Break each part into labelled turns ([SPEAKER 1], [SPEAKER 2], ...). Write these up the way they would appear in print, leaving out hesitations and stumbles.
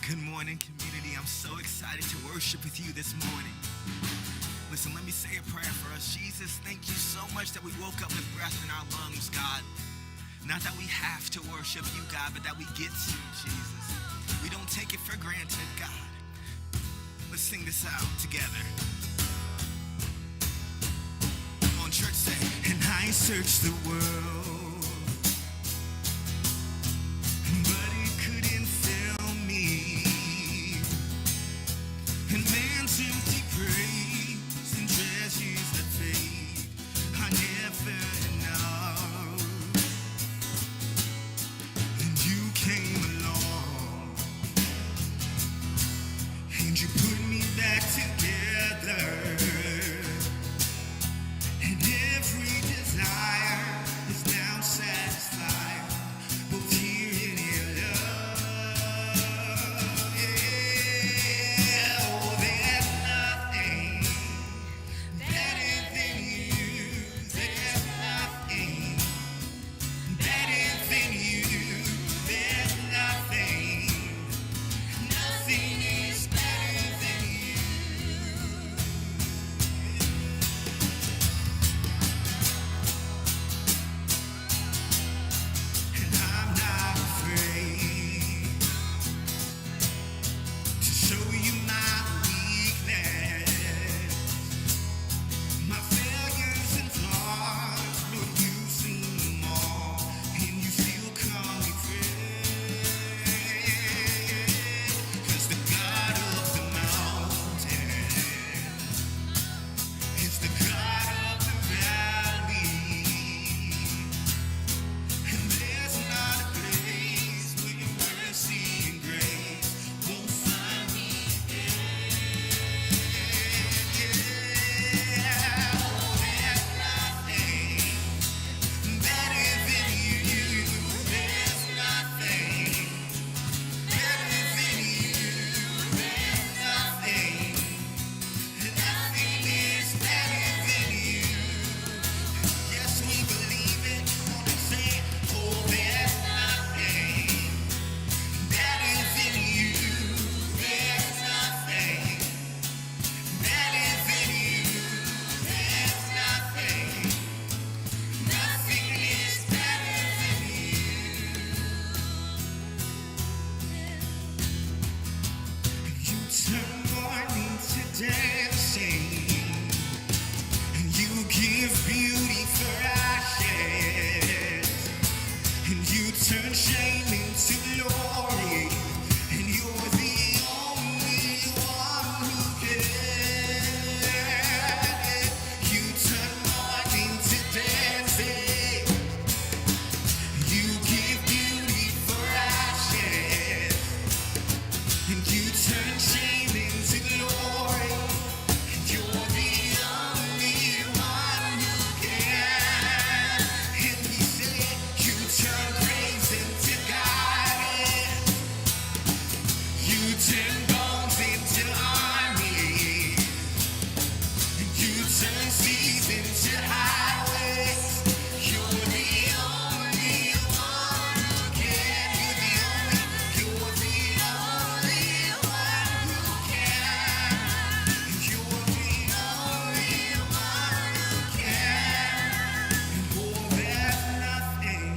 [SPEAKER 1] Good morning, community. I'm so excited to worship with you this morning. Listen, let me say a prayer for us. Jesus, thank you so much that we woke up with breath in our lungs, God. Not that we have to worship you, God, but that we get to, Jesus. We don't take it for granted, God. Let's sing this out together. Come on, church, say, and I searched the world, but it couldn't fill me. And man's empty praise and treasures that fade are never enough. And you came along and you put me back together. And every desire is now satisfied, both here and in love. Yeah, oh, there's nothing better than you. There's nothing better than you. There's nothing, nothing is better than you. And I'm not afraid to show you my weakness, my failures and flaws. Lord, you've seen them all, and you still call me friend. 'Cause the God of the mountain is the God of the valley. And there's not a place where your mercy and grace won't find me there. Yeah, oh, there's nothing better than you. There's nothing better than you. There's nothing, nothing is better than you. Yes, we believe it. Come on and say, oh, there's nothing better than you. There's nothing better than you. There's nothing, nothing is better than you. You turn mourning to dancing, and you give beauty for ashes, and you turn shame into glory, and you're the only one who can. You turn mourning to dancing, you give beauty for ashes, and you turn shame into glory, and you're the only one who can. And we say, you turn praise into God, you turn bones into armies, and you turn seas into highways. You're the only one who can. You're the only one who can. You're the only one who can. Oh, there's nothing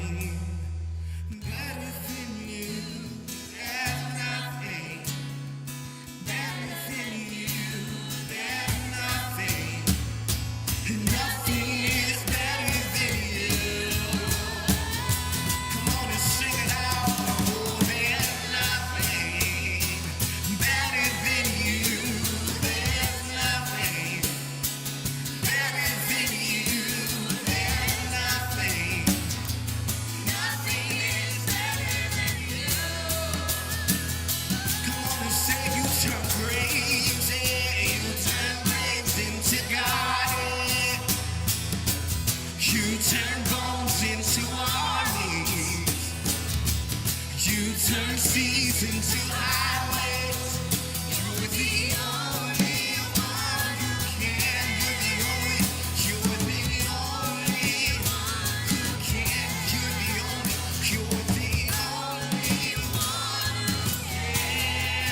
[SPEAKER 1] better than you. There's nothing better than you. There's nothing, nothing is better than you. Come on and sing it out. Oh, there's nothing better than you. There's nothing better than you. There's nothing, nothing is better than you. Come on and say, you turn praise, you turn praise into God. You turn bones into armies. You turn seas into highways. You're the only one who can. You're the only one who can. You're the only one who can.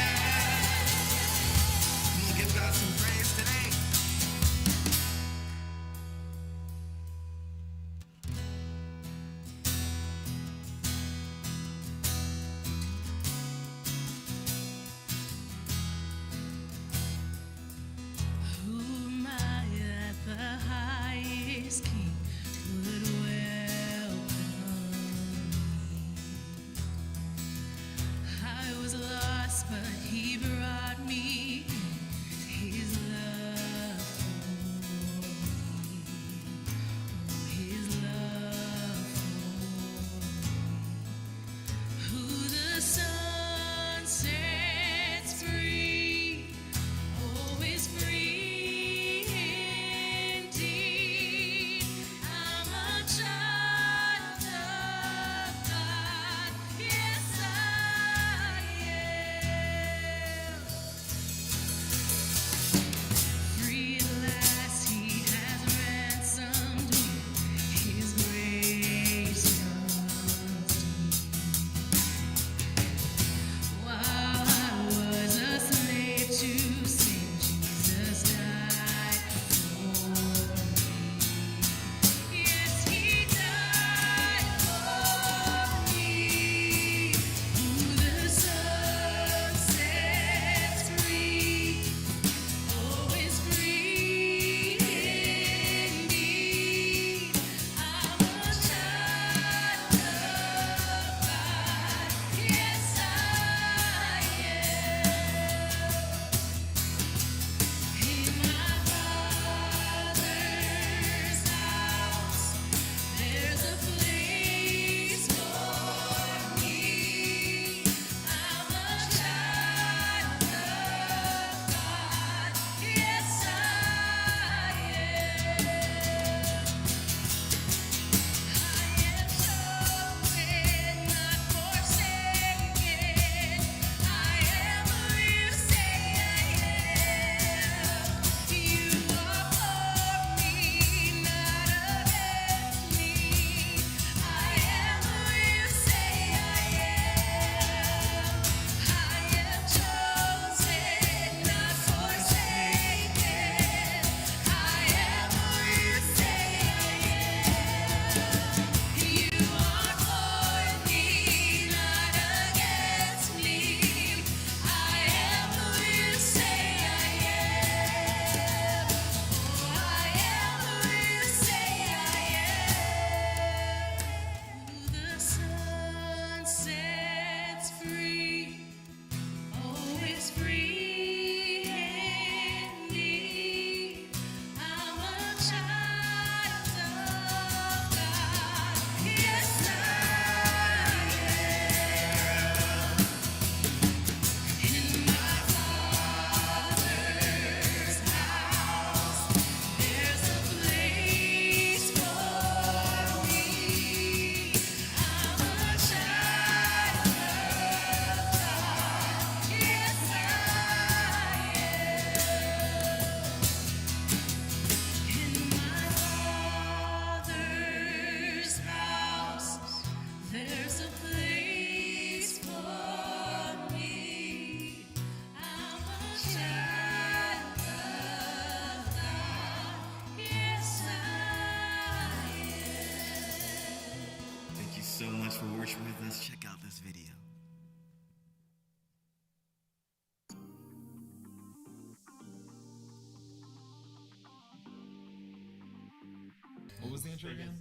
[SPEAKER 2] What was the intro again?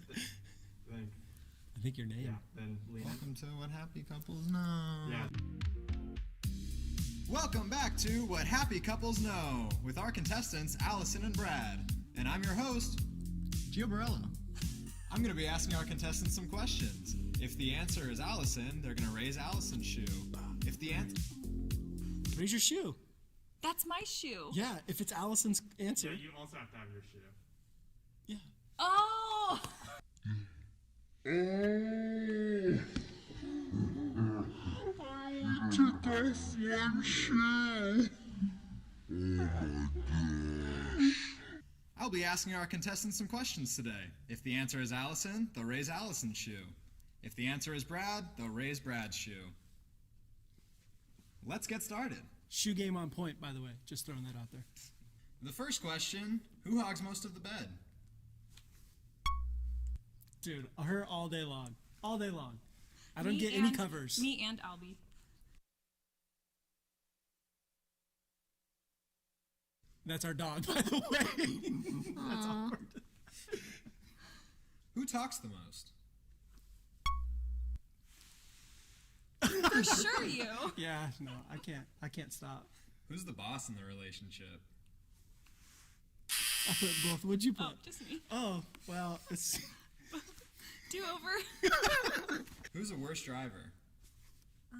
[SPEAKER 3] I think your name.
[SPEAKER 4] Yeah, then lean
[SPEAKER 2] Welcome to What Happy Couples Know.
[SPEAKER 4] Yeah.
[SPEAKER 2] Welcome back to What Happy Couples Know with our contestants Allison and Brad. And I'm your host, Gio Barella. I'm going to be asking our contestants some questions. If the answer is Allison, they're going to raise Allison's shoe. If the answer...
[SPEAKER 3] Raise your shoe.
[SPEAKER 5] That's my shoe.
[SPEAKER 3] Yeah, if it's Allison's answer.
[SPEAKER 4] Yeah, you also have to have your shoe.
[SPEAKER 3] Yeah.
[SPEAKER 5] Oh!
[SPEAKER 2] took off one shoe. Oh my gosh. I'll be asking our contestants some questions today. If the answer is Allison, they'll raise Allison's shoe. If the answer is Brad, they'll raise Brad's shoe. Let's get started.
[SPEAKER 3] Shoe game on point, by the way. Just throwing that out there.
[SPEAKER 2] The first question, who hogs most of the bed?
[SPEAKER 3] Dude, her all day long. All day long. I don't get any covers.
[SPEAKER 5] Me and Albie.
[SPEAKER 3] That's our dog, by the way. That's awkward.
[SPEAKER 2] Who talks the most?
[SPEAKER 5] For sure you.
[SPEAKER 3] Yeah, no, I can't stop.
[SPEAKER 2] Who's the boss in the relationship?
[SPEAKER 3] I put both. What'd you put?
[SPEAKER 5] Oh, just me.
[SPEAKER 3] Oh, well, it's...
[SPEAKER 5] Do over.
[SPEAKER 2] Who's a worse driver?
[SPEAKER 5] No!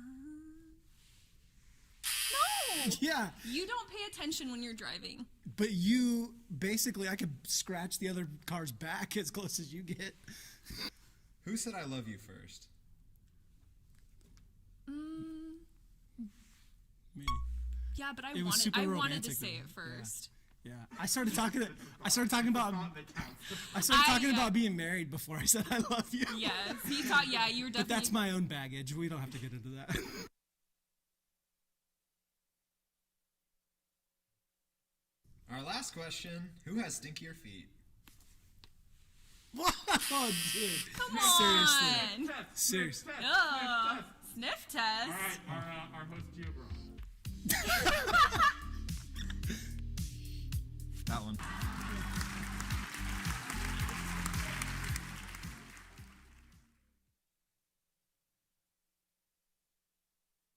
[SPEAKER 3] Yeah,
[SPEAKER 5] You don't pay attention when you're driving.
[SPEAKER 3] but you, basically, I could scratch the other car's back as close as you get.
[SPEAKER 2] Who said I love you first?
[SPEAKER 3] Me.
[SPEAKER 5] Yeah, but
[SPEAKER 3] It was super
[SPEAKER 5] I wanted to
[SPEAKER 3] romantic,
[SPEAKER 5] say
[SPEAKER 3] though.
[SPEAKER 5] it first.
[SPEAKER 3] Yeah, I started talking about being married before I said I love you.
[SPEAKER 5] Yes, he thought, yeah, you were definitely...
[SPEAKER 3] But that's my own baggage. We don't have to get into that.
[SPEAKER 2] Our last question, who has stinkier feet?
[SPEAKER 3] Oh, dude.
[SPEAKER 5] Come
[SPEAKER 3] Seriously.
[SPEAKER 5] on!
[SPEAKER 3] Seriously.
[SPEAKER 5] Ugh. Sniff test.
[SPEAKER 4] All right, our host Gio Barella.
[SPEAKER 2] That one.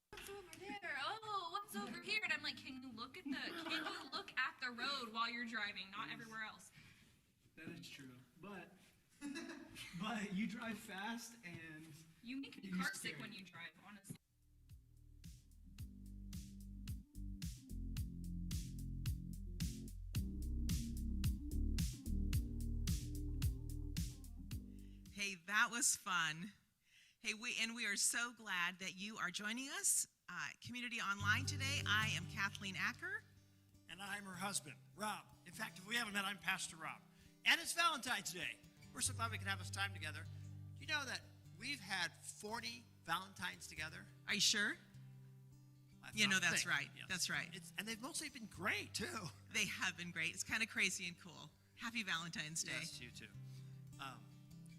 [SPEAKER 5] What's over there? Oh, what's over here? And I'm like, can you look at the road while you're driving, not everywhere else?
[SPEAKER 3] That is true. But you drive fast and...
[SPEAKER 5] You make me
[SPEAKER 3] You're
[SPEAKER 5] car sick
[SPEAKER 3] scary.
[SPEAKER 5] when you drive, honestly.
[SPEAKER 6] Hey, that was fun. Hey, we are so glad that you are joining us, Community Online today. I am Kathleen Acker.
[SPEAKER 7] And I'm her husband, Rob. In fact, if we haven't met, I'm Pastor Rob. And it's Valentine's Day. We're so glad we can have this time together. Do you know that we've had 40 Valentines together?
[SPEAKER 6] Are you sure? You know, that's right. That's right.
[SPEAKER 7] And they've mostly been great, too.
[SPEAKER 6] They have been great. It's kind of crazy and cool. Happy Valentine's Day.
[SPEAKER 7] Yes, you too.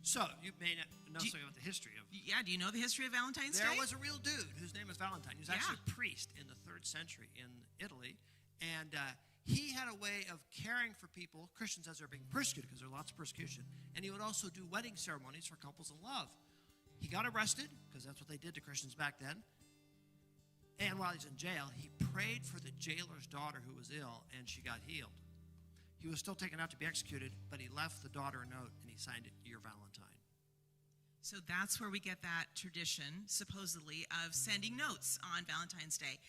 [SPEAKER 7] So, you may not know something about the history of...
[SPEAKER 6] Yeah, do you know the history of Valentine's
[SPEAKER 7] There
[SPEAKER 6] Day?
[SPEAKER 7] was a real dude whose name was Valentine. He was actually a priest in the 3rd century in Italy. And he had a way of caring for people, Christians, as they're being persecuted, because there are lots of persecution. And he would also do wedding ceremonies for couples in love. He got arrested, because that's what they did to Christians back then. And while he's in jail, he prayed for the jailer's daughter who was ill, and she got healed. He was still taken out to be executed, but he left the daughter a note, and he signed it, Your Valentine.
[SPEAKER 6] So that's where we get that tradition, supposedly, of sending notes on Valentine's Day.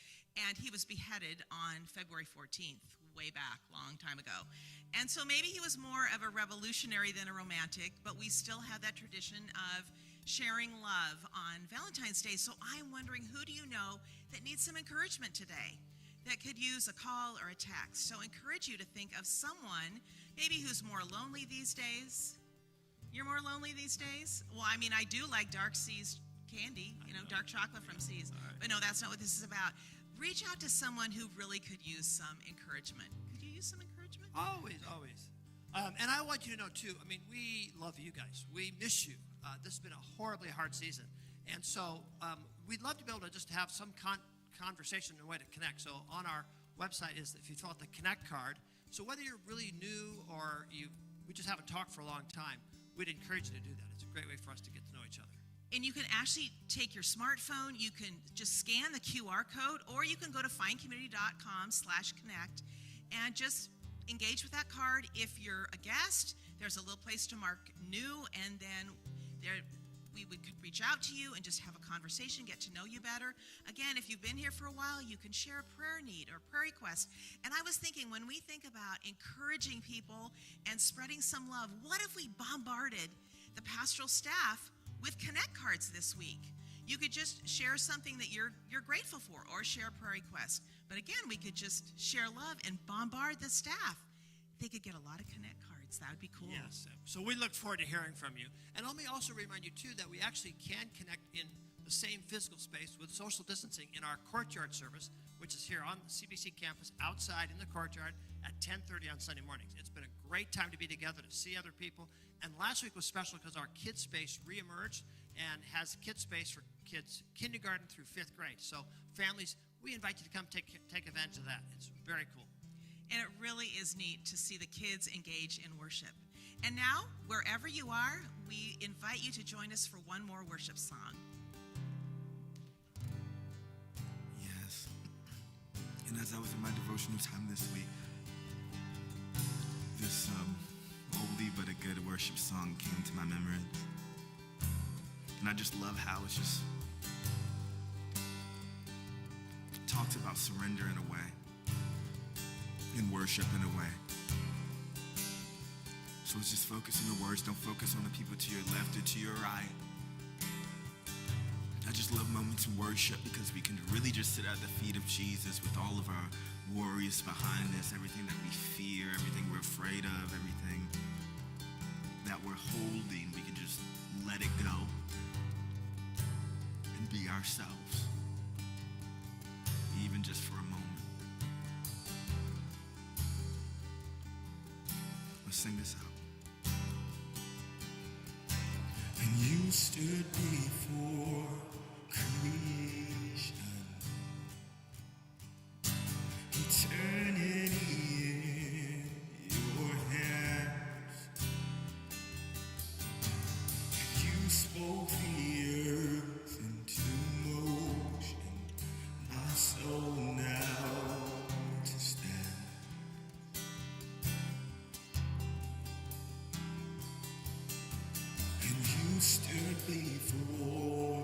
[SPEAKER 6] And he was beheaded on February 14th, way back, long time ago. And so maybe he was more of a revolutionary than a romantic, but we still have that tradition of sharing love on Valentine's Day. So I'm wondering, who do you know that needs some encouragement today, that could use a call or a text? So I encourage you to think of someone maybe who's more lonely these days. You're more lonely these days? Well, I mean, I do like Dark Seas candy, dark chocolate from Seas. But no, that's not what this is about. Reach out to someone who really could use some encouragement. Could you use some encouragement?
[SPEAKER 7] Always, always. And I want you to know, too, I mean, we love you guys. We miss you. This has been a horribly hard season. And so we'd love to be able to just have some conversation and a way to connect. So on our website is, if you fill out the Connect card, so whether you're really new or we just haven't talked for a long time, we'd encourage you to do that. It's a great way for us to get to know each other.
[SPEAKER 6] And you can actually take your smartphone, you can just scan the QR code, or you can go to findcommunity.com/connect and just engage with that card. If you're a guest, there's a little place to mark new, and then we could reach out to you and just have a conversation, get to know you better. Again, if you've been here for a while, you can share a prayer need or prayer request. And I was thinking, when we think about encouraging people and spreading some love, what if we bombarded the pastoral staff with Connect cards this week? You could just share something that you're grateful for, or share a prayer request. But again, we could just share love and bombard the staff. They could get a lot of Connect cards. That would be cool.
[SPEAKER 7] Yes. So we look forward to hearing from you. And let me also remind you, too, that we actually can connect in the same physical space with social distancing in our courtyard service, which is here on the CBC campus outside in the courtyard at 10:30 on Sunday mornings. It's been a great time to be together, to see other people. And last week was special because our kids space reemerged and has kids space for kids kindergarten through 5th grade. So families, we invite you to come take advantage of that. It's very cool.
[SPEAKER 6] And it really is neat to see the kids engage in worship. And now, wherever you are, we invite you to join us for one more worship song.
[SPEAKER 1] Yes. And as I was in my devotional time this week, this oldie but a good worship song came to my remembrance. And I just love how it's just talks about surrender in a way, and worship in a way. So let's just focus on the words. Don't focus on the people to your left or to your right. I just love moments in worship because we can really just sit at the feet of Jesus with all of our worries behind us, everything that we fear, everything we're afraid of, everything that we're holding. We can just let it go and be ourselves, even just for a moment. Let's sing this out. And you stood before creation, eternity in your hands. You spoke the earth into motion, my soul now to stand. And you stood before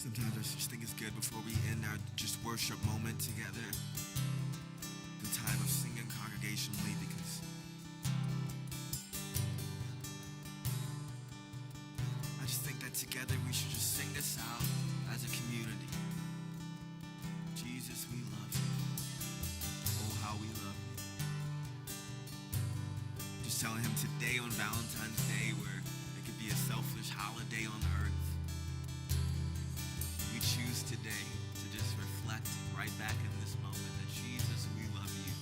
[SPEAKER 1] Sometimes I just think it's good before we end our just worship moment together, the time of singing congregationally, because I just think that together we should just sing this out as a community. Jesus, we love you. Oh, how we love you. Just telling him today on Valentine's Day, where it could be a selfish holiday on earth, we choose today to just reflect right back in this moment that Jesus, we love you.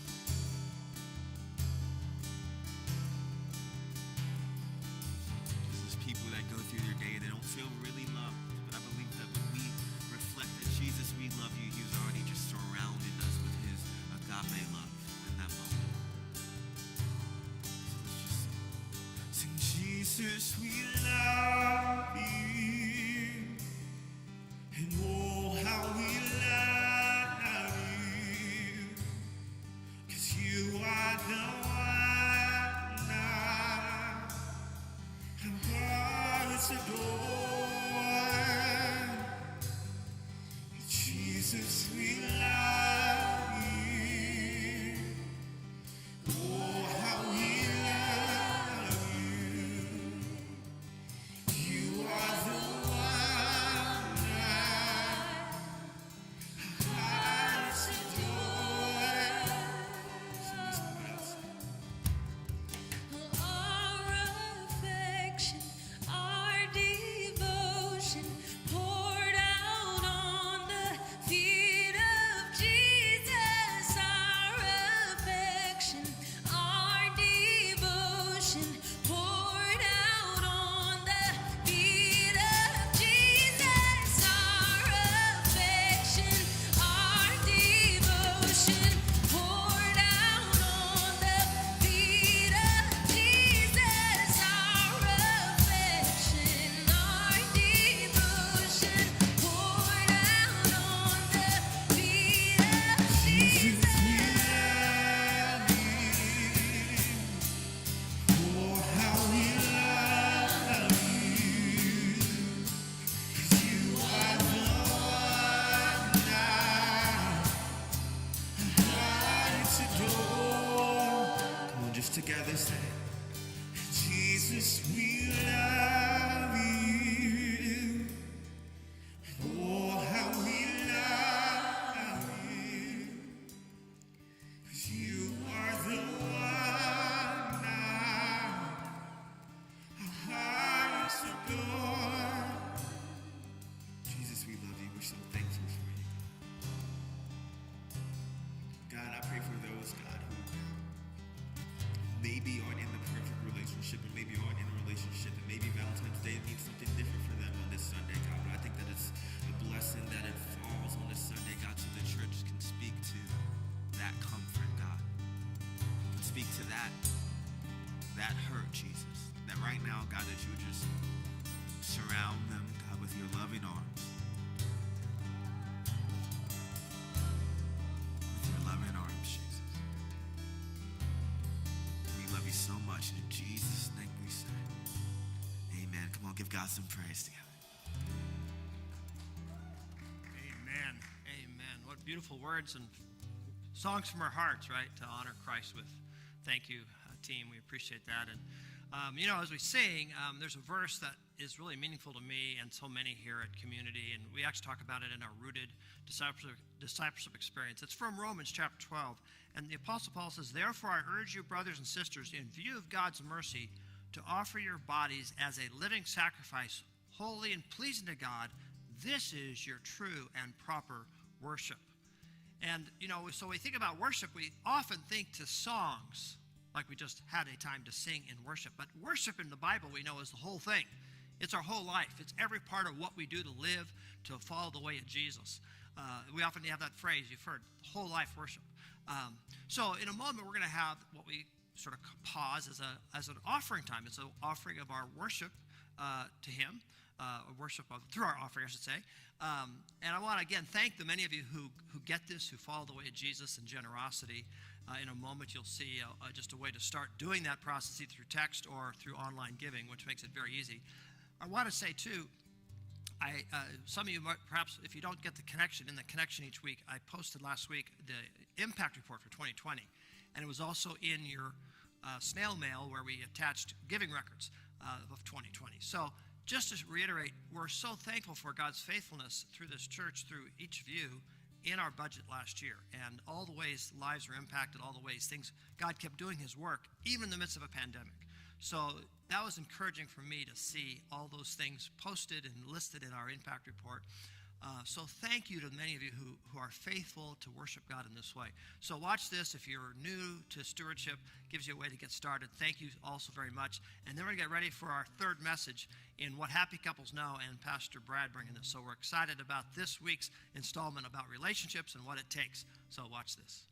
[SPEAKER 1] Just as people that go through their day, they don't feel really loved, but I believe that when we reflect that Jesus, we love you, he's already just surrounded us with his agape love in that moment. So let's just sing, Jesus, we love you, and oh, how we love you, 'cause you are the one our hearts adore. Jesus, we love you. Oh, how we love you. You are the one our hearts adore. Sing this one else.
[SPEAKER 8] Our affection, our devotion poured out on the feet of Jesus. Our affection, our devotion poured out on the feet of Jesus. Our affection, our devotion poured out on the feet of Jesus. Our affection, our devotion poured out on the feet of Jesus.
[SPEAKER 1] Oh, how we love you. 'Cause you are the one our hearts adore. Come on, just together say, Jesus, we love you. Oh, how we love you. 'Cause you are the one our hearts adore. Jesus, we love you. We're so thankful for you. God, I pray for those, God, who maybe aren't in the perfect relationship, or maybe aren't in a relationship, and maybe Valentine's Day means something different for them on this Sunday, God. But I think that it's a blessing that it falls on this Sunday, God, so the church can speak to that comfort, God. Can speak to that hurt, Jesus. That right now, God, that you would just surround them, God, with your loving arms. With your loving arms, Jesus. We love you so much. In Jesus' name we say, amen. Come on, give God some praise together.
[SPEAKER 7] Amen. Amen. What beautiful words and songs from our hearts, right? To honor Christ with. Thank you, team. We appreciate that. And, as we sing, there's a verse that is really meaningful to me and so many here at Community. And we actually talk about it in our Rooted discipleship experience. It's from Romans chapter 12. And the Apostle Paul says, "Therefore I urge you, brothers and sisters, in view of God's mercy, to offer your bodies as a living sacrifice, holy and pleasing to God. This is your true and proper worship." And, so we think about worship, we often think to songs, like we just had a time to sing in worship. But worship in the Bible, we know, is the whole thing. It's our whole life. It's every part of what we do to live, to follow the way of Jesus. We often have that phrase, you've heard, whole life worship. So in a moment, we're going to have what we sort of pause as an offering time. It's an offering of our worship to him, through our offering, I should say. And I want to, again, thank the many of you who get this, who follow the way of Jesus in generosity. In a moment, you'll see just a way to start doing that process, either through text or through online giving, which makes it very easy. I want to say, too, some of you might, perhaps, if you don't get the connection, in the connection each week, I posted last week the impact report for 2020, and it was also in your snail mail where we attached giving records of 2020. So just to reiterate, we're so thankful for God's faithfulness through this church, through each of you, in our budget last year, and all the ways lives were impacted, all the ways God kept doing his work, even in the midst of a pandemic. So that was encouraging for me to see all those things posted and listed in our impact report. So thank you to many of you who are faithful to worship God in this way. So watch this. If you're new to stewardship, gives you a way to get started. Thank you also very much. And then we're going to get ready for our third message in What Happy Couples Know, and Pastor Brad bringing this. So we're excited about this week's installment about relationships and what it takes. So watch this.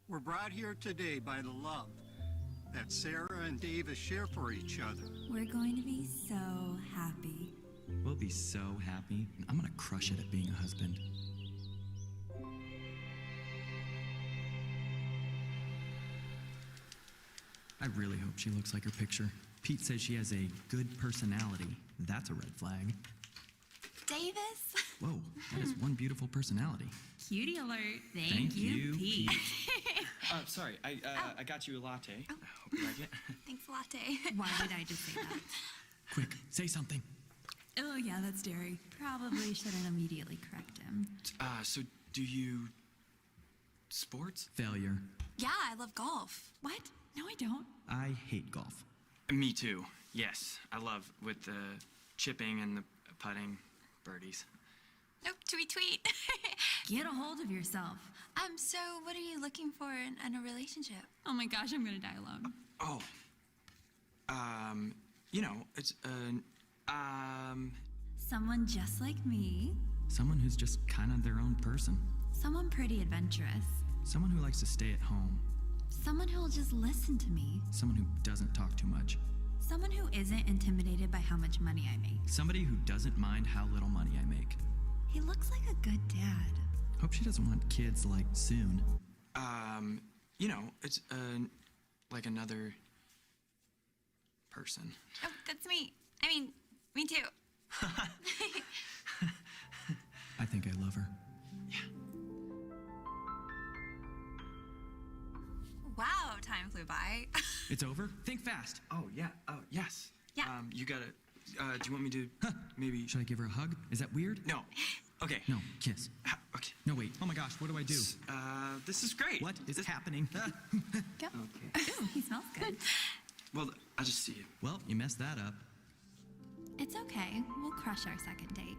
[SPEAKER 9] We're brought here today by the love that Sarah and Davis share for each other.
[SPEAKER 8] We're going to be so happy.
[SPEAKER 10] We'll be so happy. I'm gonna crush it at being a husband. I really hope she looks like her picture. Pete says she has a good personality. That's a red flag.
[SPEAKER 8] Davis?
[SPEAKER 10] Whoa, that is one beautiful personality.
[SPEAKER 8] Cutie alert.
[SPEAKER 10] Thank you, Pete.
[SPEAKER 11] Sorry, I got you a latte.
[SPEAKER 8] Oh.
[SPEAKER 11] I hope you like it.
[SPEAKER 8] Thanks, latte. Why did I just say that?
[SPEAKER 10] Quick, say something.
[SPEAKER 8] Oh, yeah, that's dairy. Probably shouldn't immediately correct him.
[SPEAKER 11] So do you... sports?
[SPEAKER 10] Failure.
[SPEAKER 8] Yeah, I love golf. What? No, I don't.
[SPEAKER 10] I hate golf.
[SPEAKER 11] Me too. Yes, I love with the chipping and the putting, birdies.
[SPEAKER 8] Nope, tweet, tweet. Get a hold of yourself. So what are you looking for in a relationship? Oh my gosh, I'm gonna die alone.
[SPEAKER 11] It's,
[SPEAKER 8] Someone just like me.
[SPEAKER 10] Someone who's just kind of their own person.
[SPEAKER 8] Someone pretty adventurous.
[SPEAKER 10] Someone who likes to stay at home.
[SPEAKER 8] Someone who'll just listen to me.
[SPEAKER 10] Someone who doesn't talk too much.
[SPEAKER 8] Someone who isn't intimidated by how much money I make.
[SPEAKER 10] Somebody who doesn't mind how little money I make.
[SPEAKER 8] He looks like a good dad.
[SPEAKER 10] Hope she doesn't want kids, like, soon.
[SPEAKER 11] It's, like another person.
[SPEAKER 8] Oh, that's me. I mean, me too.
[SPEAKER 10] I think I love her.
[SPEAKER 8] Wow, time flew by.
[SPEAKER 10] It's over? Think fast.
[SPEAKER 11] Oh, yeah. Oh, yes.
[SPEAKER 8] Yeah.
[SPEAKER 11] You gotta... do you want me to maybe...
[SPEAKER 10] Should I give her a hug? Is that weird?
[SPEAKER 11] No. Okay.
[SPEAKER 10] No, kiss.
[SPEAKER 11] Okay.
[SPEAKER 10] No, wait. Oh my gosh, what do I do?
[SPEAKER 11] This is great.
[SPEAKER 10] What is happening?
[SPEAKER 8] Go.
[SPEAKER 11] Okay.
[SPEAKER 8] Ooh, he smells good.
[SPEAKER 11] Well, I'll just see you.
[SPEAKER 10] Well, you messed that up.
[SPEAKER 8] It's okay. We'll crush our second date.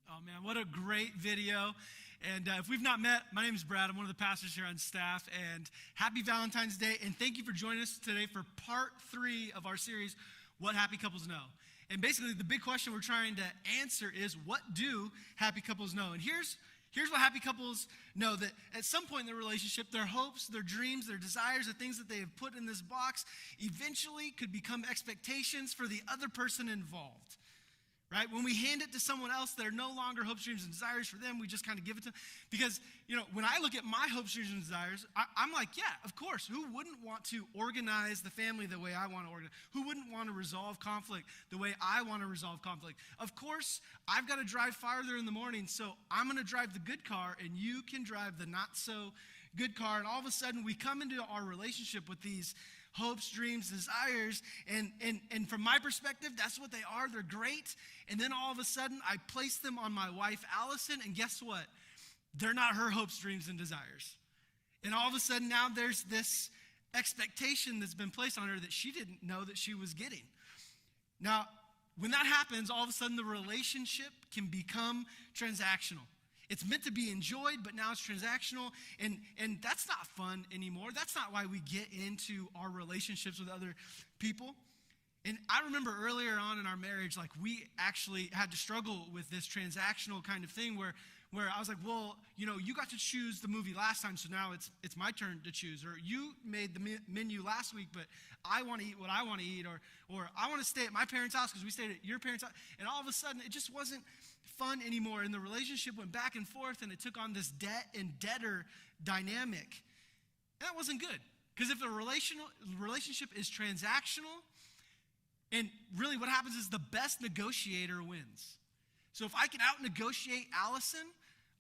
[SPEAKER 3] Oh man, what a great video. And if we've not met, my name is Brad. I'm one of the pastors here on staff. And happy Valentine's Day. And thank you for joining us today for part 3 of our series, What Happy Couples Know. And basically, the big question we're trying to answer is, what do happy couples know? And here's what happy couples know, that at some point in their relationship, their hopes, their dreams, their desires, the things that they have put in this box eventually could become expectations for the other person involved. Right? When we hand it to someone else, they're no longer hopes, dreams, and desires for them. We just kind of give it to them. Because, when I look at my hopes, dreams, and desires, I'm like, yeah, of course. Who wouldn't want to organize the family the way I want to organize? Who wouldn't want to resolve conflict the way I want to resolve conflict? Of course, I've got to drive farther in the morning, so I'm going to drive the good car, and you can drive the not so good car. And all of a sudden, we come into our relationship with these hopes, dreams, desires, and from my perspective, that's what they are. They're great. And then all of a sudden, I place them on my wife, Allison, and guess what? They're not her hopes, dreams, and desires. And all of a sudden, now there's this expectation that's been placed on her that she didn't know that she was getting. Now, when that happens, all of a sudden, the relationship can become transactional. It's meant to be enjoyed, but now it's transactional, and that's not fun anymore. That's not why we get into our relationships with other people. And I remember earlier on in our marriage, like we actually had to struggle with this transactional kind of thing where I was like, well, you know, you got to choose the movie last time, so now it's my turn to choose. Or you made the menu last week, but I want to eat what I want to eat. Or I want to stay at my parents' house because we stayed at your parents' house. And all of a sudden, it just wasn't fun anymore. And the relationship went back and forth, and it took on this debt and debtor dynamic. And that wasn't good. Because if the relationship is transactional, and really what happens is the best negotiator wins. So if I can out-negotiate Allison,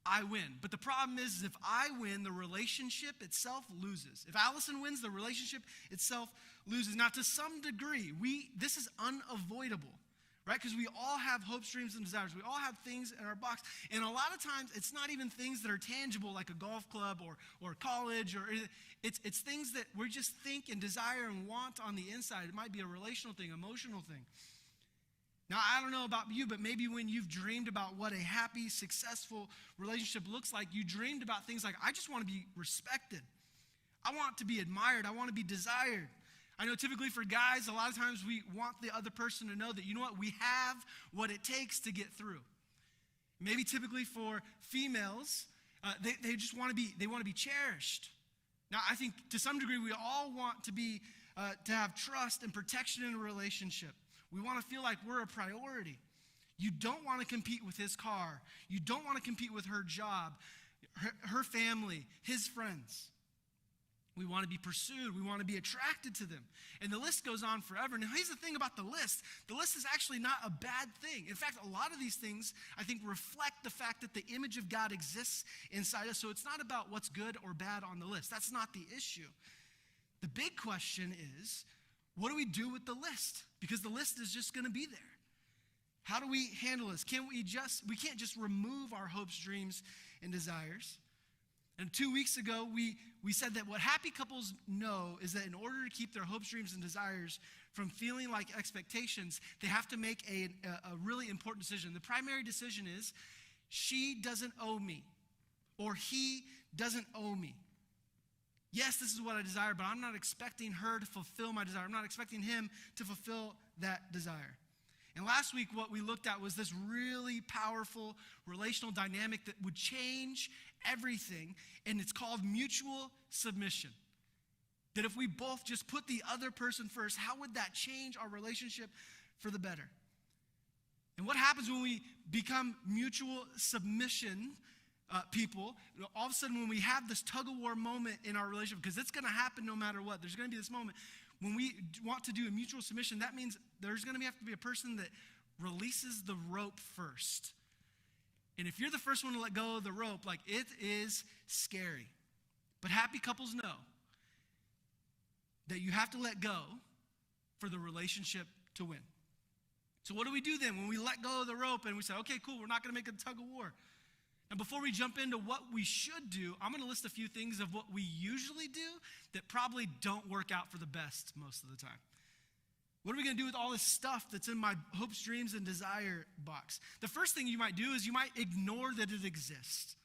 [SPEAKER 3] I win. But the problem is if I win, the relationship itself loses. If Allison wins, the relationship itself loses. Now, to some degree, this is unavoidable, right? Because we all have hopes, dreams, and desires. We all have things in our box. And a lot of times, it's not even things that are tangible, like a golf club or college. It's things that we just think and desire and want on the inside. It might be a relational thing, emotional thing. Now, I don't know about you, but maybe when you've dreamed about what a happy, successful relationship looks like, you dreamed about things like, I just want to be respected. I want to be admired. I want to be desired. I know typically for guys, a lot of times we want the other person to know that, you know what, we have what it takes to get through. Maybe typically for females, they just want to be cherished. Now, I think to some degree we all want to have trust and protection in a relationship. We want to feel like we're a priority. You don't want to compete with his car. You don't want to compete with her job, her family, his friends. We want to be pursued. We want to be attracted to them. And the list goes on forever. Now, here's the thing about the list. The list is actually not a bad thing. In fact, a lot of these things, I think, reflect the fact that the image of God exists inside us. So it's not about what's good or bad on the list. That's not the issue. The big question is, what do we do with the list? Because the list is just going to be there. How do we handle this? We can't just remove our hopes, dreams, and desires. And 2 weeks ago, we said that what happy couples know is that in order to keep their hopes, dreams, and desires from feeling like expectations, they have to make a really important decision. The primary decision is, she doesn't owe me, or he doesn't owe me. Yes, this is what I desire, but I'm not expecting her to fulfill my desire. I'm not expecting him to fulfill that desire. And last week, what we looked at was this really powerful relational dynamic that would change everything, and it's called mutual submission. That if we both just put the other person first, how would that change our relationship for the better? And what happens when we become mutual submission people, all of a sudden when we have this tug-of-war moment in our relationship, because it's going to happen no matter what, there's going to be this moment. When we want to do a mutual submission, that means there's going to have to be a person that releases the rope first. And if you're the first one to let go of the rope, like, it is scary. But happy couples know that you have to let go for the relationship to win. So what do we do then when we let go of the rope and we say, okay, cool, we're not going to make a tug-of-war? And before we jump into what we should do, I'm going to list a few things of what we usually do that probably don't work out for the best most of the time. What are we going to do with all this stuff that's in my hopes, dreams, and desire box? The first thing you might do is you might ignore that it exists.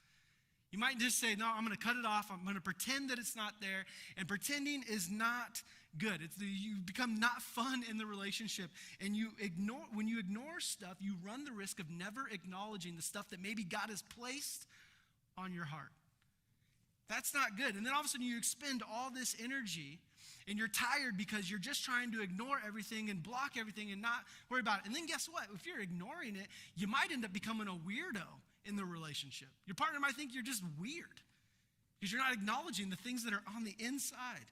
[SPEAKER 3] You might just say, no, I'm going to cut it off. I'm going to pretend that it's not there. And pretending is not good. You become not fun in the relationship. And when you ignore stuff, you run the risk of never acknowledging the stuff that maybe God has placed on your heart. That's not good. And then all of a sudden you expend all this energy and you're tired because you're just trying to ignore everything and block everything and not worry about it. And then guess what? If you're ignoring it, you might end up becoming a weirdo in the relationship. Your partner might think you're just weird because you're not acknowledging the things that are on the inside.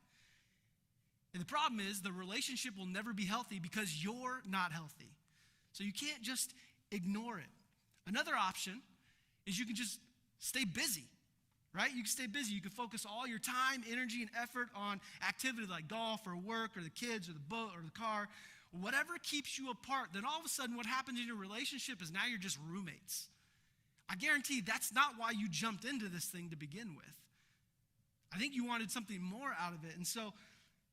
[SPEAKER 3] And the problem is the relationship will never be healthy because you're not healthy. So you can't just ignore it. Another option is you can just stay busy, right? You can stay busy. You can focus all your time, energy, and effort on activity like golf or work or the kids or the boat or the car. Whatever keeps you apart, then all of a sudden what happens in your relationship is now you're just roommates. I guarantee that's not why you jumped into this thing to begin with. I think you wanted something more out of it. And so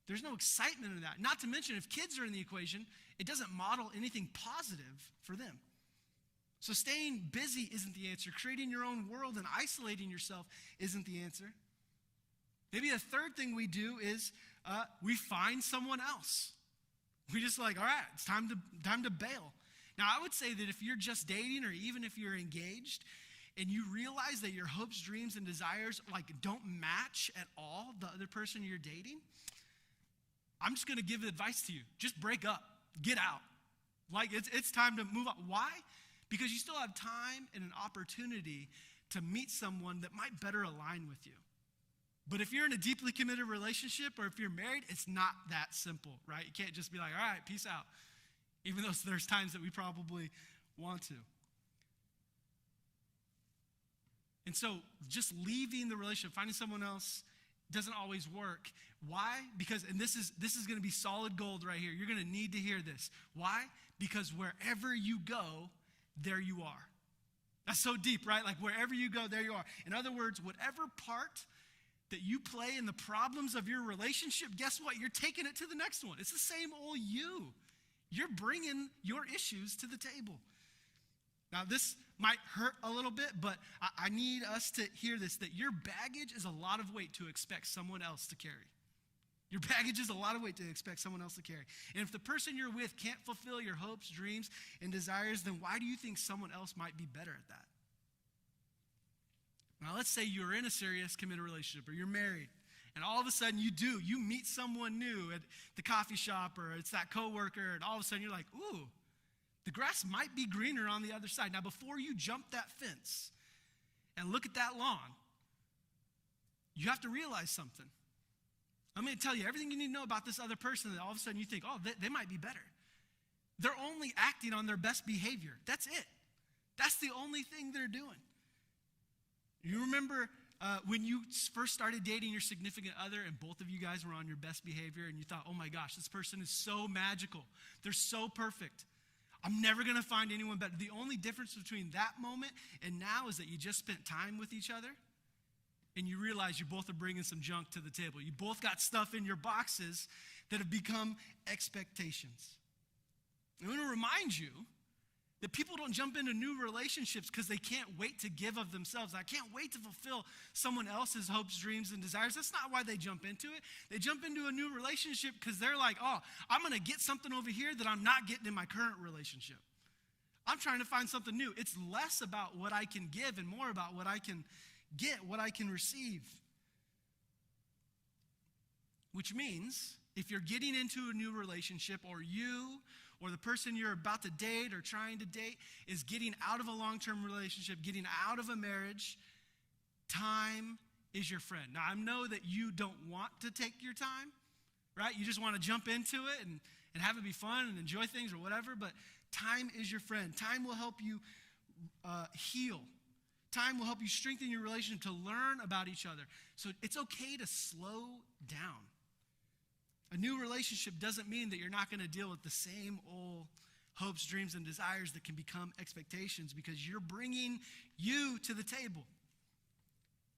[SPEAKER 3] there's no excitement in that. Not to mention, if kids are in the equation, it doesn't model anything positive for them. So staying busy isn't the answer. Creating your own world and isolating yourself isn't the answer. Maybe a third thing we do is we find someone else. We just like, all right, it's time to bail. Now, I would say that if you're just dating or even if you're engaged and you realize that your hopes, dreams, and desires like don't match at all the other person you're dating, I'm just going to give advice to you. Just break up. Get out. Like, it's time to move on. Why? Because you still have time and an opportunity to meet someone that might better align with you. But if you're in a deeply committed relationship or if you're married, it's not that simple, right? You can't just be like, all right, peace out. Even though there's times that we probably want to. And so just leaving the relationship, finding someone else, doesn't always work. Why? Because, and this is going to be solid gold right here. You're going to need to hear this. Why? Because wherever you go, there you are. That's so deep, right? Like wherever you go, there you are. In other words, whatever part that you play in the problems of your relationship, guess what? You're taking it to the next one. It's the same old you. You're bringing your issues to the table. Now, this might hurt a little bit, but I need us to hear this, that your baggage is a lot of weight to expect someone else to carry. Your baggage is a lot of weight to expect someone else to carry. And if the person you're with can't fulfill your hopes, dreams, and desires, then why do you think someone else might be better at that? Now, let's say you're in a serious committed relationship or you're married, and all of a sudden you meet someone new at the coffee shop or it's that coworker, and all of a sudden you're like, ooh, the grass might be greener on the other side. Now, before you jump that fence and look at that lawn, you have to realize something. I'm going to tell you everything you need to know about this other person that all of a sudden you think, oh, they might be better. They're only acting on their best behavior. That's it. That's the only thing they're doing. You remember when you first started dating your significant other and both of you guys were on your best behavior and you thought, oh my gosh, this person is so magical. They're so perfect. I'm never going to find anyone better. The only difference between that moment and now is that you just spent time with each other and you realize you both are bringing some junk to the table. You both got stuff in your boxes that have become expectations. I want to remind you that people don't jump into new relationships because they can't wait to give of themselves. I can't wait to fulfill someone else's hopes, dreams, and desires. That's not why they jump into it. They jump into a new relationship because they're like, oh, I'm going to get something over here that I'm not getting in my current relationship. I'm trying to find something new. It's less about what I can give and more about what I can get, what I can receive. Which means if you're getting into a new relationship or you or the person you're about to date or trying to date is getting out of a long-term relationship, getting out of a marriage, time is your friend. Now, I know that you don't want to take your time, right? You just want to jump into it and have it be fun and enjoy things or whatever, but time is your friend. Time will help you heal. Time will help you strengthen your relationship to learn about each other. So it's okay to slow down. A new relationship doesn't mean that you're not going to deal with the same old hopes, dreams, and desires that can become expectations because you're bringing you to the table.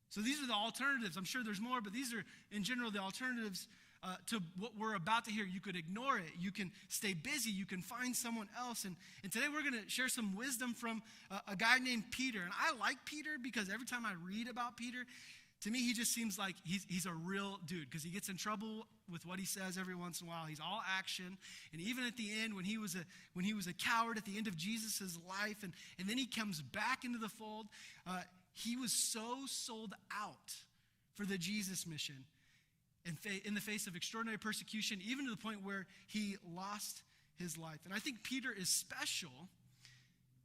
[SPEAKER 3] So these are the alternatives. I'm sure there's more, but these are, in general, the alternatives to what we're about to hear. You could ignore it. You can stay busy. You can find someone else. And today we're going to share some wisdom from a guy named Peter. And I like Peter because every time I read about Peter, to me, he just seems like he's a real dude because he gets in trouble with what he says every once in a while. He's all action. And even at the end, when he was a coward at the end of Jesus' life, and then he comes back into the fold, he was so sold out for the Jesus mission in the face of extraordinary persecution, even to the point where he lost his life. And I think Peter is special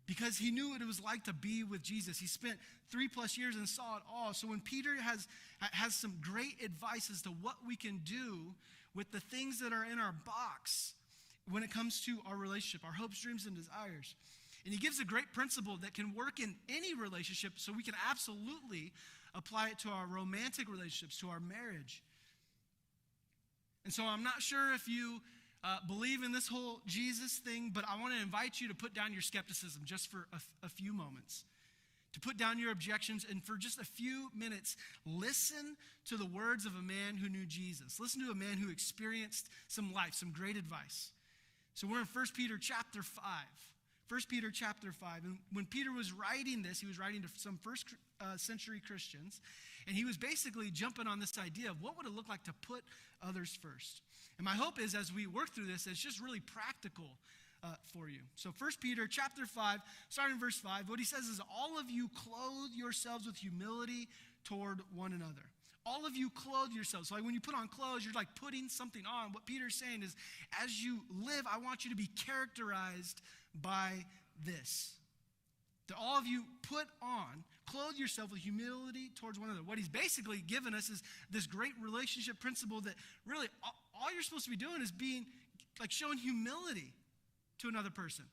[SPEAKER 3] because he knew what it was like to be with Jesus. He spent 3+ years and saw it all. So when Peter has some great advice as to what we can do with the things that are in our box when it comes to our relationship, our hopes, dreams, and desires. And he gives a great principle that can work in any relationship, so we can absolutely apply it to our romantic relationships, to our marriage. And so I'm not sure if you believe in this whole Jesus thing, but I want to invite you to put down your skepticism just for a few moments, to put down your objections, and for just a few minutes, listen to the words of a man who knew Jesus. Listen to a man who experienced some life, some great advice. So we're in 1 Peter chapter 5. 1 Peter chapter 5. And when Peter was writing this, he was writing to some first century Christians. And he was basically jumping on this idea of what would it look like to put others first. And my hope is as we work through this, it's just really practical for you. So 1 Peter chapter 5, starting in verse 5, what he says is, all of you clothe yourselves with humility toward one another. All of you clothe yourselves. So like when you put on clothes, you're like putting something on. What Peter's saying is, as you live, I want you to be characterized by this. That all of you put on, clothe yourself with humility towards one another. What he's basically given us is this great relationship principle that really all you're supposed to be doing is being, like showing humility to another person.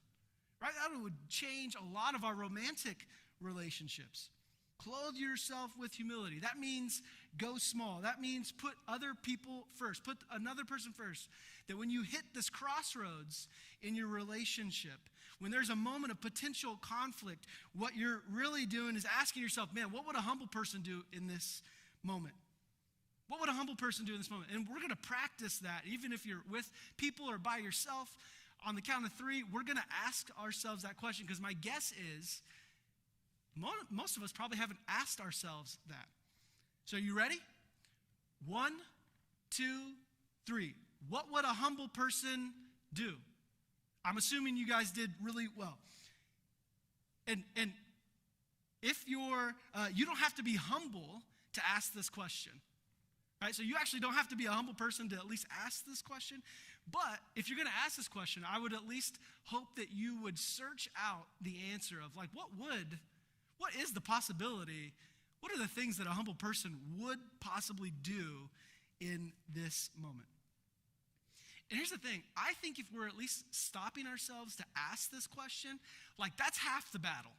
[SPEAKER 3] Right? That would change a lot of our romantic relationships. Clothe yourself with humility. That means go small. That means put other people first. Put another person first. That when you hit this crossroads in your relationship, when there's a moment of potential conflict, what you're really doing is asking yourself, man, what would a humble person do in this moment? What would a humble person do in this moment? And we're going to practice that, even if you're with people or by yourself. On the count of 3, we're going to ask ourselves that question, because my guess is most of us probably haven't asked ourselves that. So are you ready? 1, 2, 3. What would a humble person do? I'm assuming you guys did really well. And if you're, you don't have to be humble to ask this question. Right? So you actually don't have to be a humble person to at least ask this question. But if you're going to ask this question, I would at least hope that you would search out the answer of like, what is the possibility? What are the things that a humble person would possibly do in this moment? And here's the thing. I think if we're at least stopping ourselves to ask this question, like that's half the battle.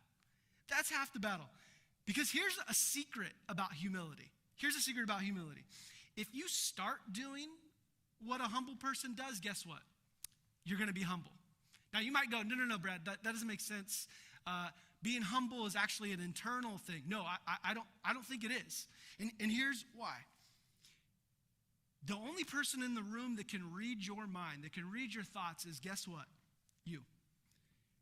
[SPEAKER 3] That's half the battle. Because here's a secret about humility. Here's a secret about humility. If you start doing what a humble person does, guess what? You're going to be humble. Now you might go, no, Brad, that doesn't make sense. Being humble is actually an internal thing. No, I don't think it is. And here's why. The only person in the room that can read your mind, that can read your thoughts is, guess what? You.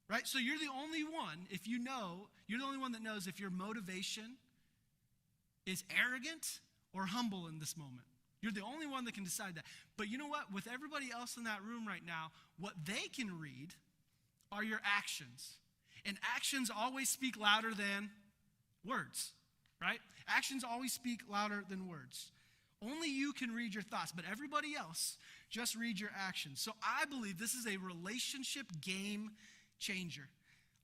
[SPEAKER 3] Right? So you're the only one, if you know, you're the only one that knows if your motivation is arrogant or humble in this moment. You're the only one that can decide that. But you know what? With everybody else in that room right now, what they can read are your actions. And actions always speak louder than words, right? Actions always speak louder than words. Only you can read your thoughts, but everybody else just read your actions. So I believe this is a relationship game changer.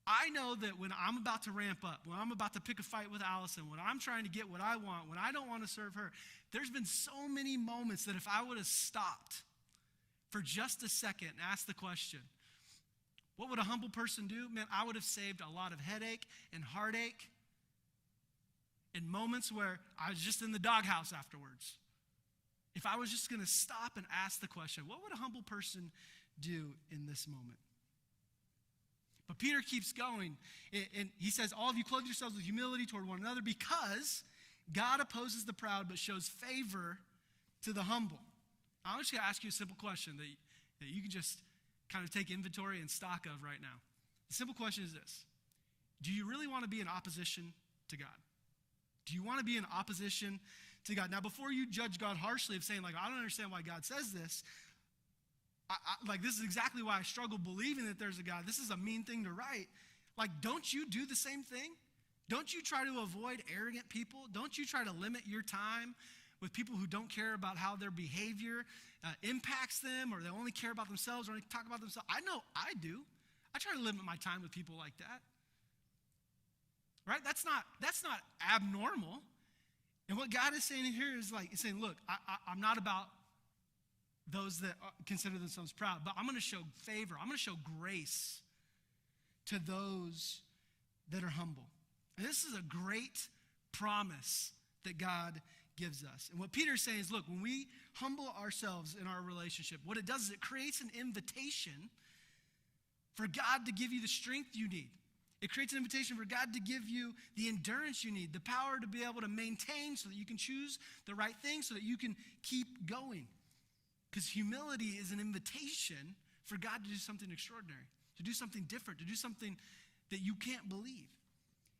[SPEAKER 3] I know that when I'm about to ramp up, when I'm about to pick a fight with Allison, when I'm trying to get what I want, when I don't want to serve her, there's been so many moments that if I would have stopped for just a second and asked the question, what would a humble person do? Man, I would have saved a lot of headache and heartache and moments where I was just in the doghouse afterwards. If I was just going to stop and ask the question, what would a humble person do in this moment? But Peter keeps going, and he says, all of you clothe yourselves with humility toward one another because God opposes the proud but shows favor to the humble. I'm just going to ask you a simple question that you can just kind of take inventory and stock of right now. The simple question is this. Do you really want to be in opposition to God? Do you want to be in opposition to God? Now, before you judge God harshly of saying, like, I don't understand why God says this, like, this is exactly why I struggle believing that there's a God. This is a mean thing to write. Like, don't you do the same thing? Don't you try to avoid arrogant people? Don't you try to limit your time with people who don't care about how their behavior impacts them, or they only care about themselves, or only talk about themselves? I know I do. I try to limit my time with people like that. Right? That's not abnormal. And what God is saying here is like, he's saying, look, I'm not about those that consider themselves proud, but I'm going to show favor. I'm going to show grace to those that are humble. And this is a great promise that God gives us. And what Peter's saying is, look, when we humble ourselves in our relationship, what it does is it creates an invitation for God to give you the strength you need. It creates an invitation for God to give you the endurance you need, the power to be able to maintain so that you can choose the right thing, so that you can keep going. Because humility is an invitation for God to do something extraordinary. to do something different, to do something that you can't believe.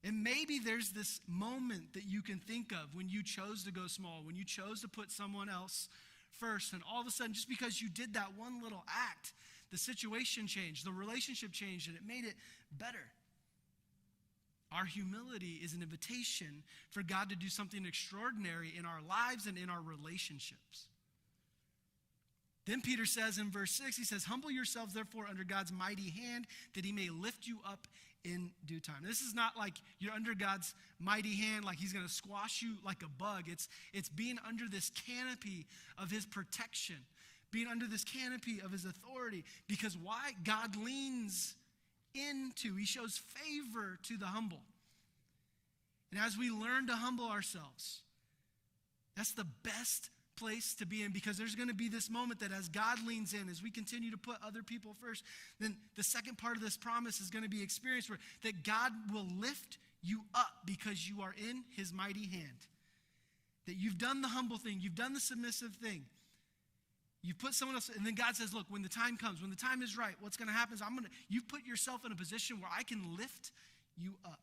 [SPEAKER 3] And maybe there's this moment that you can think of when you chose to go small, when you chose to put someone else first, and all of a sudden, just because you did that one little act, the situation changed, the relationship changed, and it made it better. Our humility is an invitation for God to do something extraordinary in our lives and in our relationships. Then Peter says in verse 6, he says, humble yourselves therefore under God's mighty hand, that he may lift you up in due time. This is not like you're under God's mighty hand, like he's going to squash you like a bug. It's being under this canopy of his protection, being under this canopy of his authority. Because why? God leans into, he shows favor to the humble. And as we learn to humble ourselves, that's the best place to be in, because there's going to be this moment that as God leans in, as we continue to put other people first, then the second part of this promise is going to be experienced, where that God will lift you up because you are in his mighty hand. That you've done the humble thing, you've done the submissive thing. You put someone else, and then God says, look, when the time comes, when the time is right, what's going to happen is you put yourself in a position where I can lift you up.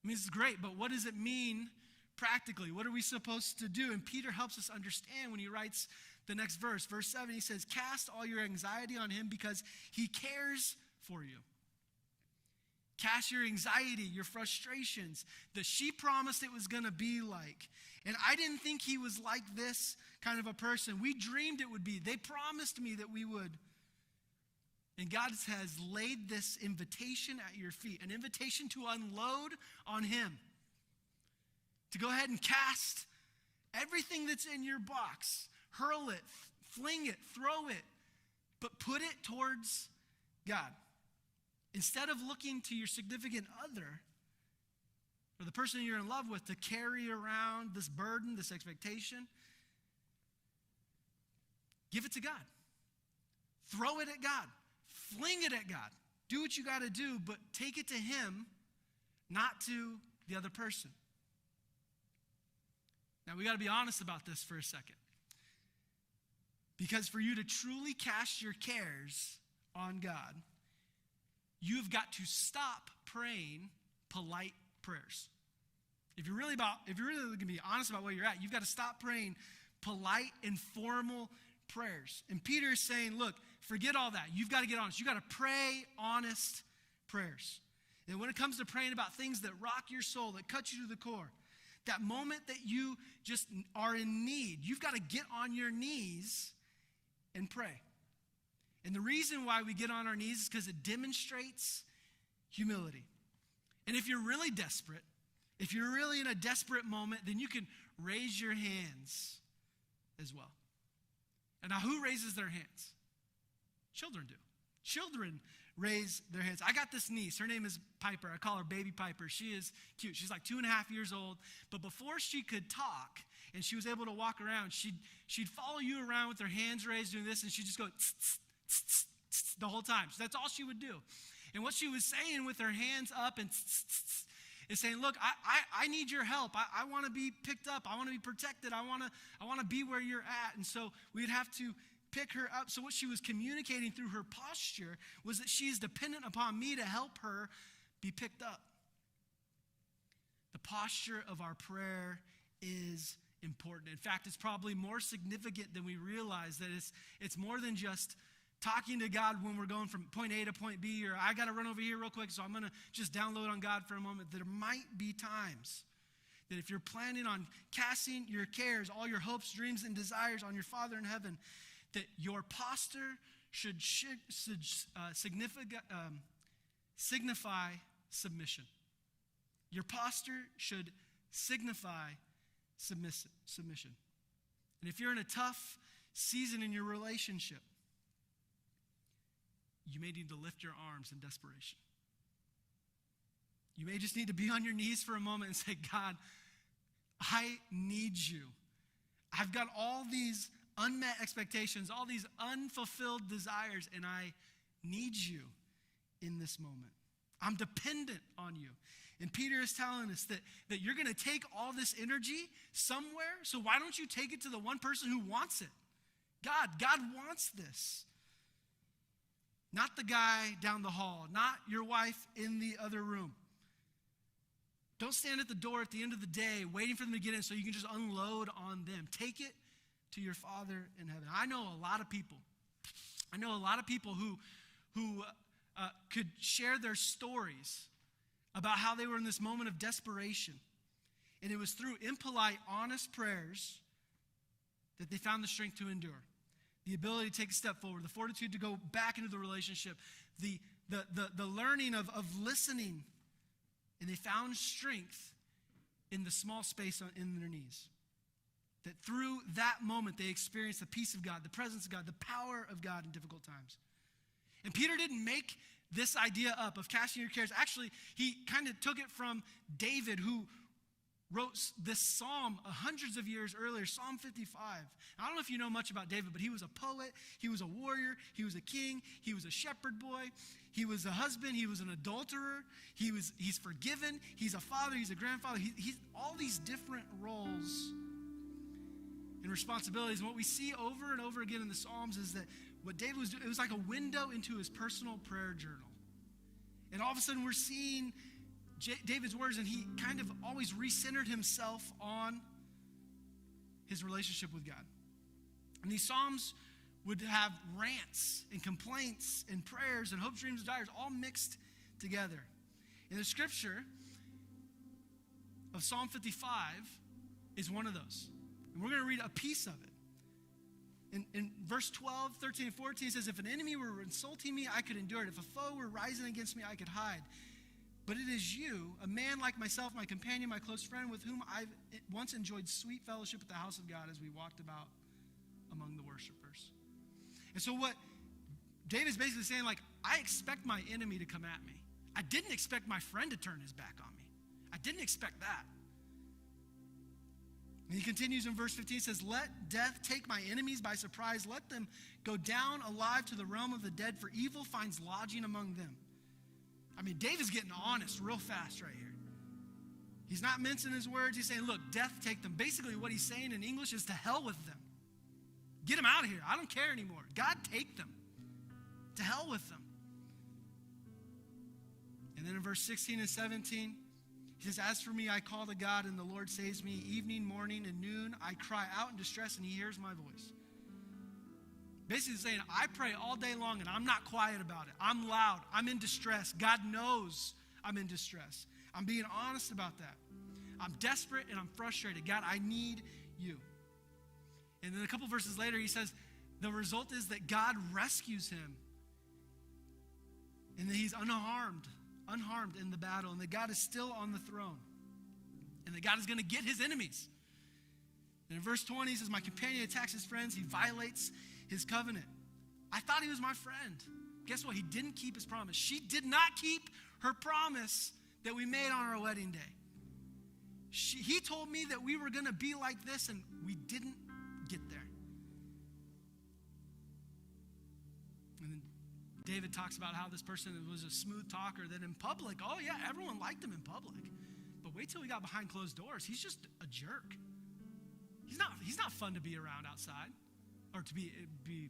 [SPEAKER 3] I mean, this is great, but what does it mean practically? What are we supposed to do? And Peter helps us understand when he writes the next verse. Verse 7, he says, cast all your anxiety on him because he cares for you. Cast your anxiety, your frustrations, that she promised it was going to be like. And I didn't think he was like this kind of a person. We dreamed it would be. They promised me that we would. And God has laid this invitation at your feet, an invitation to unload on him. To go ahead and cast everything that's in your box, hurl it, fling it, throw it, but put it towards God. Instead of looking to your significant other or the person you're in love with to carry around this burden, this expectation, give it to God. Throw it at God. Fling it at God. Do what you got to do, but take it to him, not to the other person. Now, we got to be honest about this for a second. Because for you to truly cast your cares on God, you've got to stop praying polite prayers. If you're really going to be honest about where you're at, you've got to stop praying polite and formal prayers. And Peter is saying, look, forget all that. You've got to get honest. You've got to pray honest prayers. And when it comes to praying about things that rock your soul, that cut you to the core, that moment that you just are in need, you've got to get on your knees and pray. And the reason why we get on our knees is because it demonstrates humility. And if you're really desperate, if you're really in a desperate moment, then you can raise your hands as well. And now who raises their hands? Children do. Children raise their hands. I got this niece. Her name is Piper. I call her Baby Piper. She is cute. She's like 2.5 years old. But before she could talk and she was able to walk around, she'd follow you around with her hands raised doing this, and she'd just go tss, tss, tss, tss, tss, the whole time. So that's all she would do. And what she was saying with her hands up and tss, tss, tss, is saying, look, I need your help. I want to be picked up. I want to be protected. I want to be where you're at. And so we'd have to pick her up. So what she was communicating through her posture was that she is dependent upon me to help her be picked up. The posture of our prayer is important. In fact, it's probably more significant than we realize, that it's more than just talking to God when we're going from point A to point B, or I got to run over here real quick, so I'm going to just download on God for a moment. There might be times that if you're planning on casting your cares, all your hopes, dreams, and desires on your Father in heaven, that your posture should signify submission. Your posture should signify submission. And if you're in a tough season in your relationship, you may need to lift your arms in desperation. You may just need to be on your knees for a moment and say, God, I need you. I've got all these unmet expectations, all these unfulfilled desires, and I need you in this moment. I'm dependent on you. And Peter is telling us that you're going to take all this energy somewhere, so why don't you take it to the one person who wants it? God wants this. Not the guy down the hall, not your wife in the other room. Don't stand at the door at the end of the day waiting for them to get in so you can just unload on them. Take it to your Father in heaven. I know a lot of people who could share their stories about how they were in this moment of desperation. And it was through impolite, honest prayers that they found the strength to endure, the ability to take a step forward, the fortitude to go back into the relationship, the learning of listening. And they found strength in the small space in their knees. That through that moment, they experienced the peace of God, the presence of God, the power of God in difficult times. And Peter didn't make this idea up of casting your cares. Actually, he kind of took it from David, who wrote this psalm hundreds of years earlier, Psalm 55. I don't know if you know much about David, but he was a poet, he was a warrior, he was a king, he was a shepherd boy, he was a husband, he was an adulterer, he's forgiven, he's a father, he's a grandfather, he's all these different roles and responsibilities. And what we see over and over again in the Psalms is that what David was doing, it was like a window into his personal prayer journal. And all of a sudden we're seeing David's words, and he kind of always recentered himself on his relationship with God. And these Psalms would have rants and complaints and prayers and hopes, dreams, and desires all mixed together. And the scripture of Psalm 55 is one of those. And we're going to read a piece of it. In verse 12, 13, and 14, it says, if an enemy were insulting me, I could endure it. If a foe were rising against me, I could hide. But it is you, a man like myself, my companion, my close friend, with whom I've once enjoyed sweet fellowship at the house of God as we walked about among the worshipers. And so what David's basically saying, like, I expect my enemy to come at me. I didn't expect my friend to turn his back on me. I didn't expect that. And he continues in verse 15, says, let death take my enemies by surprise. Let them go down alive to the realm of the dead, for evil finds lodging among them. I mean, David's getting honest real fast right here. He's not mincing his words. He's saying, look, death take them. Basically what he's saying in English is to hell with them. Get them out of here. I don't care anymore. God, take them. To hell with them. And then in verse 16 and 17, he says, as for me, I call to God, and the Lord saves me. Evening, morning, and noon, I cry out in distress, and he hears my voice. Basically saying, I pray all day long, and I'm not quiet about it. I'm loud. I'm in distress. God knows I'm in distress. I'm being honest about that. I'm desperate, and I'm frustrated. God, I need you. And then a couple verses later, he says, the result is that God rescues him. And that he's unharmed in the battle, and that God is still on the throne, and that God is going to get his enemies. And in verse 20, he says, my companion attacks his friends. He violates his covenant. I thought he was my friend. Guess what? He didn't keep his promise. She did not keep her promise that we made on our wedding day. He told me that we were going to be like this, and we didn't get there. And then David talks about how this person was a smooth talker, that in public, oh yeah, everyone liked him in public. But wait till he got behind closed doors. He's just a jerk. He's not fun to be around outside, or to be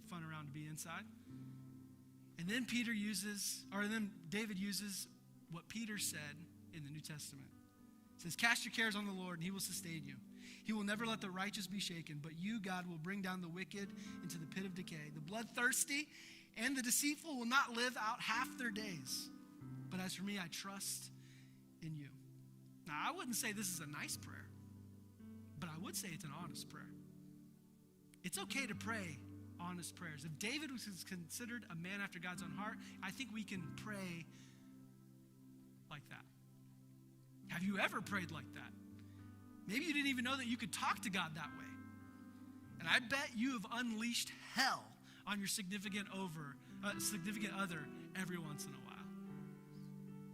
[SPEAKER 3] fun around to be inside. And then David uses what Peter said in the New Testament. It says, cast your cares on the Lord, and he will sustain you. He will never let the righteous be shaken, but you, God, will bring down the wicked into the pit of decay. The bloodthirsty and the deceitful will not live out half their days. But as for me, I trust in you. Now, I wouldn't say this is a nice prayer, but I would say it's an honest prayer. It's okay to pray honest prayers. If David was considered a man after God's own heart, I think we can pray like that. Have you ever prayed like that? Maybe you didn't even know that you could talk to God that way. And I bet you have unleashed hell on your significant other every once in a while.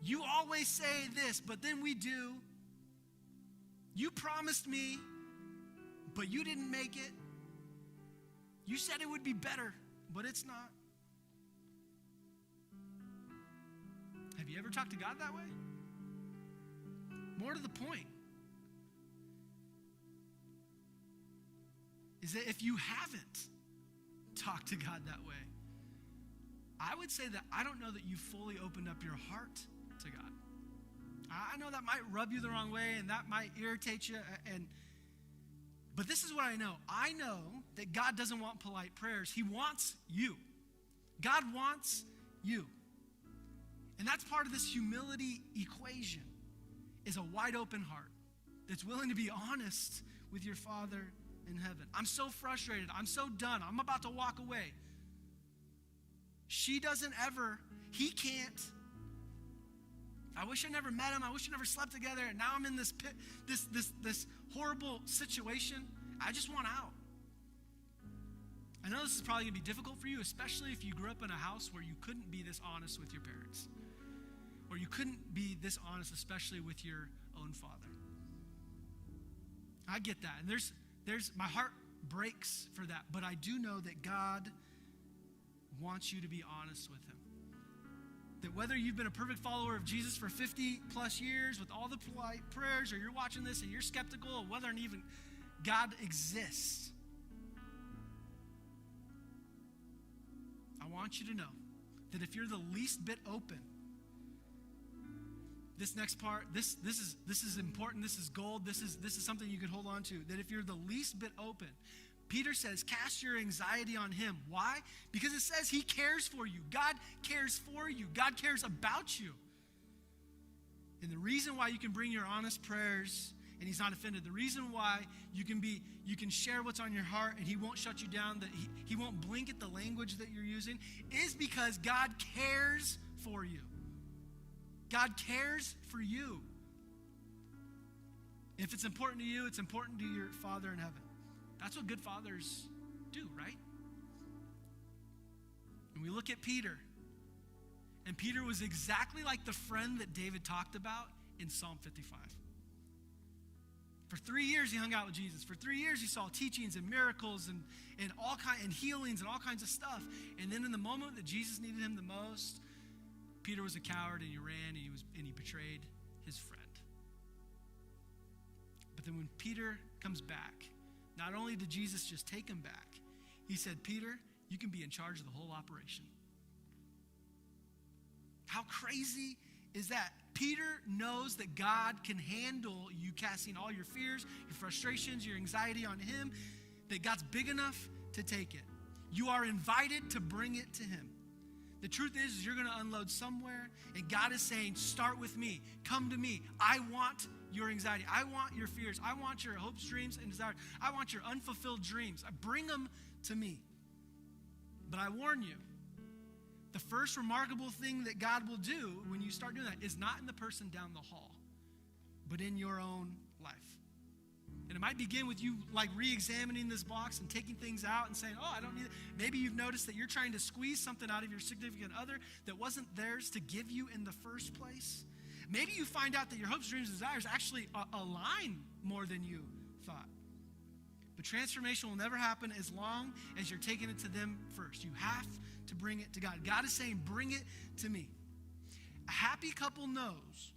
[SPEAKER 3] You always say this, but then we do. You promised me, but you didn't make it. You said it would be better, but it's not. Have you ever talked to God that way? More to the point is that if you haven't talked to God that way, I would say that I don't know that you fully opened up your heart to God. I know that might rub you the wrong way and that might irritate you. But this is what I know. I know that God doesn't want polite prayers. He wants you. God wants you. And that's part of this humility equation, is a wide open heart that's willing to be honest with your Father in heaven. I'm so frustrated. I'm so done. I'm about to walk away. She doesn't ever, he can't. I wish I never met him. I wish I never slept together. And now I'm in this pit, this horrible situation. I just want out. I know this is probably going to be difficult for you, especially if you grew up in a house where you couldn't be this honest with your parents. Or you couldn't be this honest, especially with your own father. I get that. And there's my heart breaks for that. But I do know that God wants you to be honest with him. That whether you've been a perfect follower of Jesus for 50 plus years with all the polite prayers, or you're watching this and you're skeptical of whether or not even God exists, I want you to know that if you're the least bit open, this next part, this is important. This is gold. This is something you can hold on to. That if you're the least bit open, Peter says, cast your anxiety on him. Why? Because it says he cares for you. God cares for you. God cares about you. And the reason why you can bring your honest prayers and he's not offended, the reason why you can share what's on your heart and he won't shut you down, that he won't blink at the language that you're using, is because God cares for you. God cares for you. If it's important to you, it's important to your Father in heaven. That's what good fathers do, right? And we look at Peter. And Peter was exactly like the friend that David talked about in Psalm 55. For 3 years he hung out with Jesus. For 3 years he saw teachings and miracles and healings and all kinds of stuff. And then in the moment that Jesus needed him the most, Peter was a coward and he ran and he betrayed his friend. But then when Peter comes back, not only did Jesus just take him back, he said, Peter, you can be in charge of the whole operation. How crazy is that? Peter knows that God can handle you casting all your fears, your frustrations, your anxiety on him, that God's big enough to take it. You are invited to bring it to him. The truth is you're going to unload somewhere, and God is saying, start with me. Come to me. I want your anxiety. I want your fears. I want your hopes, dreams, and desires. I want your unfulfilled dreams. Bring them to me. But I warn you, the first remarkable thing that God will do when you start doing that is not in the person down the hall, but in your own life. And it might begin with you like re-examining this box and taking things out and saying, oh, I don't need it. Maybe you've noticed that you're trying to squeeze something out of your significant other that wasn't theirs to give you in the first place. Maybe you find out that your hopes, dreams, and desires actually align more than you thought. But transformation will never happen as long as you're taking it to them first. You have to bring it to God. God is saying, bring it to me. A happy couple knows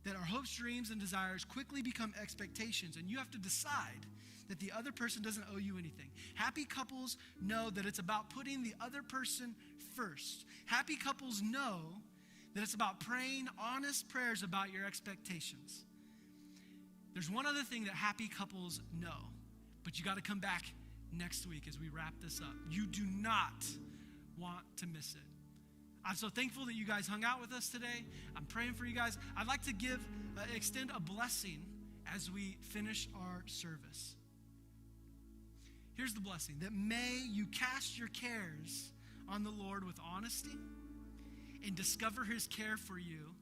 [SPEAKER 3] that our hopes, dreams, and desires quickly become expectations, and you have to decide that the other person doesn't owe you anything. Happy couples know that it's about putting the other person first. Happy couples know that it's about praying honest prayers about your expectations. There's one other thing that happy couples know, but you got to come back next week as we wrap this up. You do not want to miss it. I'm so thankful that you guys hung out with us today. I'm praying for you guys. I'd like to extend a blessing as we finish our service. Here's the blessing, that may you cast your cares on the Lord with honesty and discover his care for you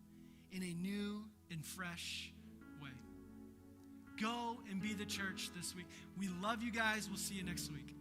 [SPEAKER 3] in a new and fresh way. Go and be the church this week. We love you guys. We'll see you next week.